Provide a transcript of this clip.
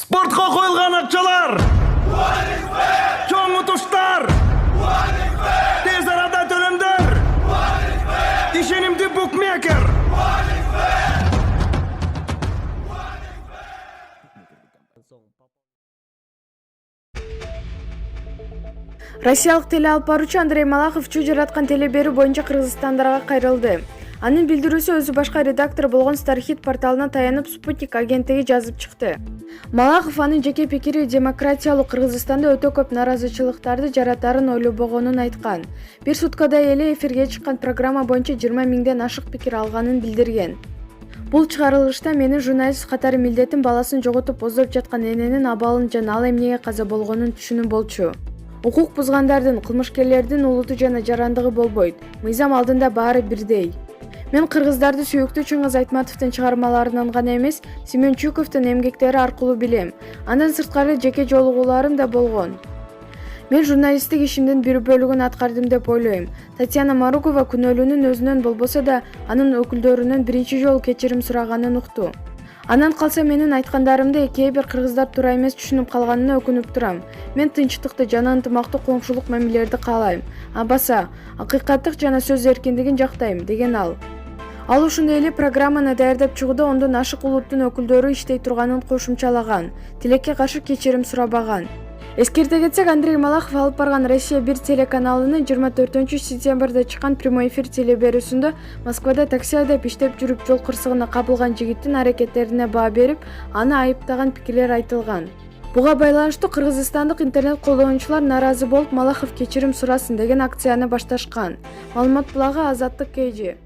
Спортқа қойылған ақшалар, чоң ұтыштар, тез арада төлемдер, ишенимді букмекер. Россиялык теле алып баруучу Андрей Малахов чуу жараткан теле берүү боюнча кыргызстандыктарга кайрылды. Анын билдирүүсү өзү башка редактор болгон Стархит порталына таянып Спутник агенттиги жазып чыкты. Малахов анын жеке пикири демократиялуу Кыргызстанда өтө көп наразычылыктарды жаратарын ойлобогонун айткан. Бир суткада эле эфирге чыккан программа боюнча 20 миңден ашык пикир алганын билдирген. Бул чыгарылышта менин журналист катары милдетим баласын жоготуп оздоп жаткан эненин абалын жана ал эмнеге каза болгонун түшүнүү болчу. Укук бузгандардын, кылмышкерлердин улуту жана жарандыгы болбойт. Мыйзам алдында баары бирдей. Мен кыргыздарды сүйүктүү Чыңгыз Айтматовдун чыгармаларынан гана эмес, Семенчуковдун эмгектери аркылуу билем. Андан сырткары жеке жолугууларым да болгон. Мен журналисттик ишимдин бир бөлүгүн аткардым деп ойлойм. Татьяна Марукова күнөөлүүнүн өзүнөн болбосо да анын өкүлдөрүнөн биринчи жолу кечирим сураганын укту. Анан калса менин айткандарымды кээ бир кыргыздар туура эмес түшүнүп калганына өкүнүп турам. Мен тынчтыкты жана ынтымактуу коңшулук мамилелерди каалайм. Абаса, акыйкаттык жана сөз эркиндигин жактайм, деген ал. Ал ушундай эле программаны даярдап чыгууда ондон ашык улуттун өкүлдөрү иштей турганын кошумчалаган, тилекке каршы кечирим сурабаган. Эскерте кетсек, Андрей Малахов алып барган Россия 1 телеканалынын 24 сентябрда чыккан прямой эфир теле берүүсүндө Москвада такси айдап иштеп жүрүп жол кырсыгына кабылган жигиттин аракеттерине баа берип, аны айыптаган пикирлер айтылган. Буга байланыштуу кыргызстандык интернет колдонуучулар нааразы болуп, Малахов кечирим сурасын деген акцияны башташкан. Маалымат булагы Азаттык KG.